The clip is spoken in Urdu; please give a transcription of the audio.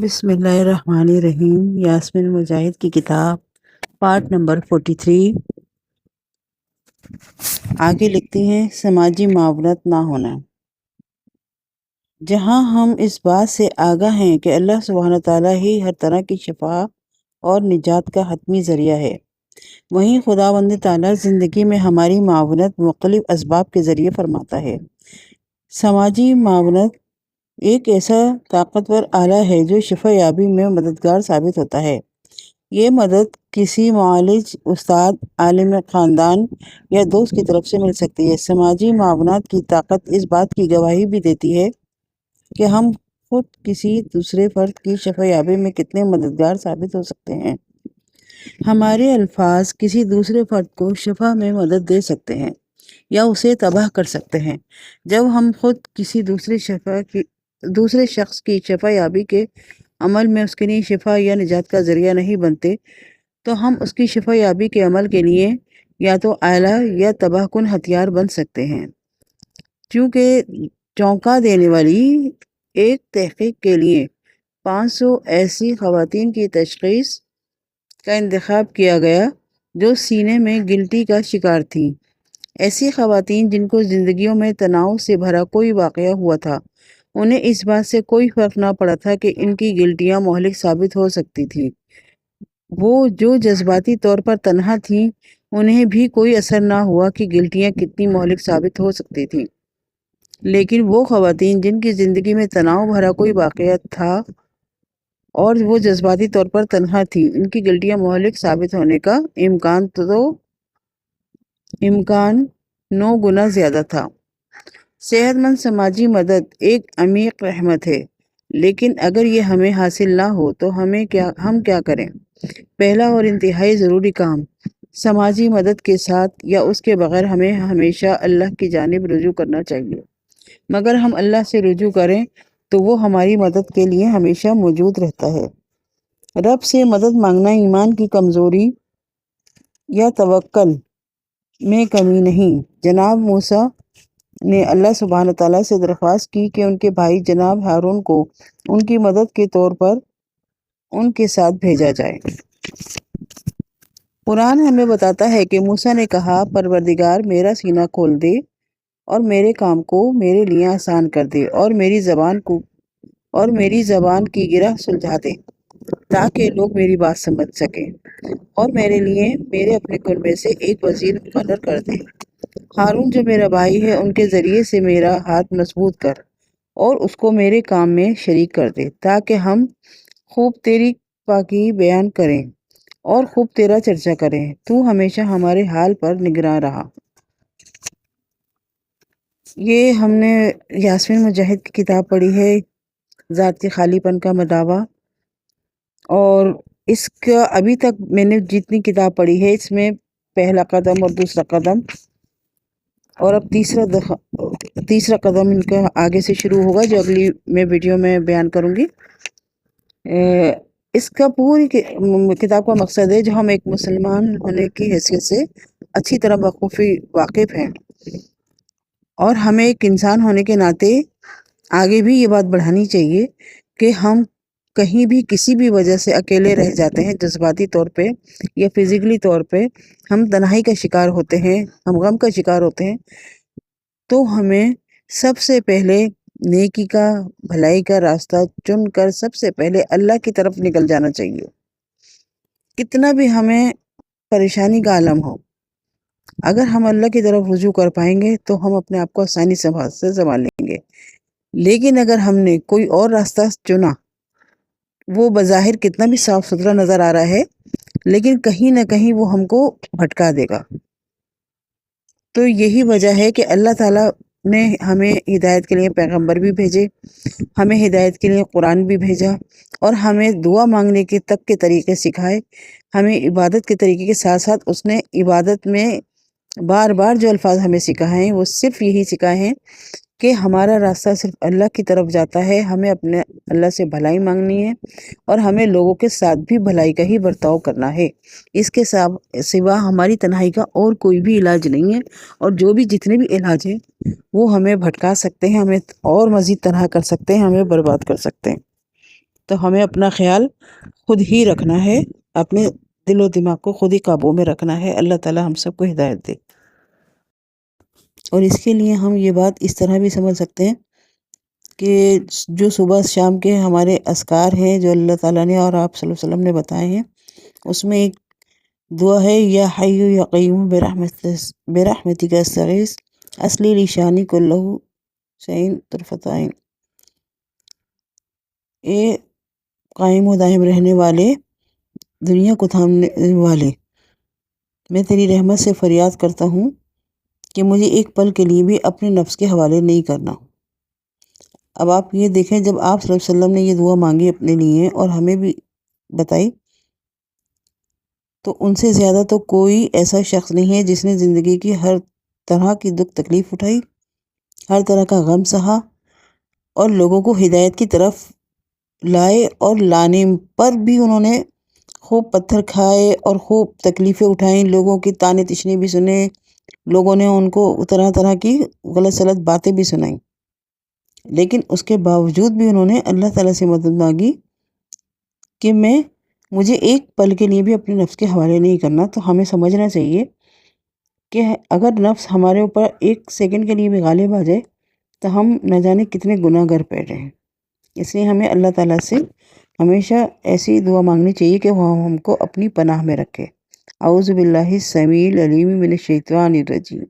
بسم اللہ الرحمن الرحیم۔ یاسمین مجاہد کی کتاب پارٹ نمبر 43۔ آگے لکھتی ہیں سماجی معاونت نہ ہونا۔ جہاں ہم اس بات سے آگاہ ہیں کہ اللہ سبحانہ تعالیٰ ہی ہر طرح کی شفا اور نجات کا حتمی ذریعہ ہے، وہیں خداوند تعالیٰ زندگی میں ہماری معاونت مختلف اسباب کے ذریعے فرماتا ہے۔ سماجی معاونت ایک ایسا طاقتور آلہ ہے جو شفا یابی میں مددگار ثابت ہوتا ہے۔ یہ مدد کسی معالج، استاد، عالم خاندان یا دوست کی طرف سے مل سکتی ہے۔ سماجی معاونت کی طاقت اس بات کی گواہی بھی دیتی ہے کہ ہم خود کسی دوسرے فرد کی شفا یابی میں کتنے مددگار ثابت ہو سکتے ہیں۔ ہمارے الفاظ کسی دوسرے فرد کو شفا میں مدد دے سکتے ہیں یا اسے تباہ کر سکتے ہیں۔ جب ہم خود کسی دوسرے شخص کی شفا یابی کے عمل میں اس کے لیے شفا یا نجات کا ذریعہ نہیں بنتے تو ہم اس کی شفا یابی کے عمل کے لیے یا تو آلہ یا تباہ کن ہتھیار بن سکتے ہیں۔ چونکہ چونکا دینے والی ایک تحقیق کے لیے 500 ایسی خواتین کی تشخیص کا انتخاب کیا گیا جو سینے میں گلٹی کا شکار تھیں۔ ایسی خواتین جن کو زندگیوں میں تناؤ سے بھرا کوئی واقعہ ہوا تھا، انہیں اس بات سے کوئی فرق نہ پڑا تھا کہ ان کی گلٹیاں مہلک ثابت ہو سکتی تھیں۔ وہ جو جذباتی طور پر تنہا تھیں، انہیں بھی کوئی اثر نہ ہوا کہ گلٹیاں کتنی مہلک ثابت ہو سکتی تھیں۔ لیکن وہ خواتین جن کی زندگی میں تناؤ بھرا کوئی واقعہ تھا اور وہ جذباتی طور پر تنہا تھیں، ان کی گلٹیاں مہلک ثابت ہونے کا امکان 9 گنا زیادہ تھا۔ صحت مند سماجی مدد ایک عمیق رحمت ہے، لیکن اگر یہ ہمیں حاصل نہ ہو تو ہم کیا کریں؟ پہلا اور انتہائی ضروری کام سماجی مدد کے ساتھ یا اس کے بغیر ہمیں ہمیشہ اللہ کی جانب رجوع کرنا چاہیے۔ مگر ہم اللہ سے رجوع کریں تو وہ ہماری مدد کے لیے ہمیشہ موجود رہتا ہے۔ رب سے مدد مانگنا ایمان کی کمزوری یا توکل میں کمی نہیں۔ جناب موسیٰ نے اللہ سبحانہ تعالیٰ سے درخواست کی کہ ان کے بھائی جناب ہارون کو ان کی مدد کے طور پر ان کے ساتھ بھیجا جائے۔ قرآن ہمیں بتاتا ہے کہ موسیٰ نے کہا، پروردگار میرا سینہ کھول دے اور میرے کام کو میرے لیے آسان کر دے اور میری زبان کی گرہ سلجھا دے تاکہ لوگ میری بات سمجھ سکیں، اور میرے لیے میرے اپنے کنبے سے ایک وزیر مقرر کر دے۔ ہارون جو میرا بھائی ہے، ان کے ذریعے سے میرا ہاتھ مضبوط کر اور اس کو میرے کام میں شریک کر دے تاکہ ہم خوب تیری پاکی بیان کریں اور خوب تیرا چرچا کریں۔ تو ہمیشہ ہمارے حال پر نگراں رہا۔ یہ ہم نے یاسمین مجاہد کی کتاب پڑھی ہے، ذات کے خالی پن کا مداوع، اور اس کا ابھی تک میں نے جتنی کتاب پڑھی ہے اس میں پہلا قدم اور دوسرا قدم اور اب تیسرا قدم ان کا آگے سے شروع ہوگا جو اگلی میں ویڈیو میں بیان کروں گی۔ اس کا پوری کتاب کا مقصد ہے جو ہم ایک مسلمان ہونے کی حیثیت سے اچھی طرح بخوبی واقف ہیں، اور ہمیں ایک انسان ہونے کے ناطے آگے بھی یہ بات بڑھانی چاہیے کہ ہم کہیں بھی کسی بھی وجہ سے اکیلے رہ جاتے ہیں، جذباتی طور پہ یا فزیکلی طور پہ ہم تنہائی کا شکار ہوتے ہیں، ہم غم کا شکار ہوتے ہیں، تو ہمیں سب سے پہلے نیکی کا، بھلائی کا راستہ چن کر سب سے پہلے اللہ کی طرف نکل جانا چاہیے۔ کتنا بھی ہمیں پریشانی کا عالم ہو، اگر ہم اللہ کی طرف رجوع کر پائیں گے تو ہم اپنے آپ کو آسانی سے سنبھال لیں گے۔ لیکن اگر ہم نے کوئی اور راستہ چنا، وہ بظاہر کتنا بھی صاف ستھرا نظر آ رہا ہے لیکن کہیں نہ کہیں وہ ہم کو بھٹکا دے گا۔ تو یہی وجہ ہے کہ اللہ تعالیٰ نے ہمیں ہدایت کے لیے پیغمبر بھی بھیجے، ہمیں ہدایت کے لیے قرآن بھی بھیجا، اور ہمیں دعا مانگنے کے تک کے طریقے سکھائے۔ ہمیں عبادت کے طریقے کے ساتھ ساتھ اس نے عبادت میں بار بار جو الفاظ ہمیں سکھائے ہیں وہ صرف یہی سکھائے ہیں کہ ہمارا راستہ صرف اللہ کی طرف جاتا ہے، ہمیں اپنے اللہ سے بھلائی مانگنی ہے اور ہمیں لوگوں کے ساتھ بھی بھلائی کا ہی برتاؤ کرنا ہے۔ اس کے سوا ہماری تنہائی کا اور کوئی بھی علاج نہیں ہے، اور جو بھی جتنے بھی علاج ہیں وہ ہمیں بھٹکا سکتے ہیں، ہمیں اور مزید تنہا کر سکتے ہیں، ہمیں برباد کر سکتے ہیں۔ تو ہمیں اپنا خیال خود ہی رکھنا ہے، اپنے دل و دماغ کو خود ہی قابو میں رکھنا ہے۔ اللہ تعالی ہم سب کو ہدایت دے۔ اور اس کے لیے ہم یہ بات اس طرح بھی سمجھ سکتے ہیں کہ جو صبح شام کے ہمارے اذکار ہیں جو اللہ تعالیٰ نے اور آپ صلی اللہ علیہ وسلم نے بتائے ہیں، اس میں ایک دعا ہے، یا حی یا قیوم برحمتک استغیث اصلی لشانی کلہ شعین طرفت عین۔ اے قائم و دائم رہنے والے، دنیا کو تھامنے والے، میں تیری رحمت سے فریاد کرتا ہوں کہ مجھے ایک پل کے لیے بھی اپنے نفس کے حوالے نہیں کرنا۔ اب آپ یہ دیکھیں، جب آپ صلی اللہ علیہ وسلم نے یہ دعا مانگی اپنے لیے اور ہمیں بھی بتائی، تو ان سے زیادہ تو کوئی ایسا شخص نہیں ہے جس نے زندگی کی ہر طرح کی دکھ تکلیف اٹھائی، ہر طرح کا غم سہا، اور لوگوں کو ہدایت کی طرف لائے، اور لانے پر بھی انہوں نے خوب پتھر کھائے اور خوب تکلیفیں اٹھائیں، لوگوں کی طعنے تشنے بھی سنے، لوگوں نے ان کو طرح طرح کی غلط سلط باتیں بھی سنائیں، لیکن اس کے باوجود بھی انہوں نے اللہ تعالیٰ سے مدد مانگی کہ مجھے ایک پل کے لیے بھی اپنے نفس کے حوالے نہیں کرنا۔ تو ہمیں سمجھنا چاہیے کہ اگر نفس ہمارے اوپر ایک سیکنڈ کے لیے بھی غالب آ جائے تو ہم نہ جانے کتنے گناہ گر بیٹھے ہیں۔ اس لیے ہمیں اللہ تعالیٰ سے ہمیشہ ایسی دعا مانگنی چاہیے کہ وہ ہم کو اپنی پناہ میں رکھے۔ اعوذ باللہ السمیع العلیم من الشیطان الرجیم۔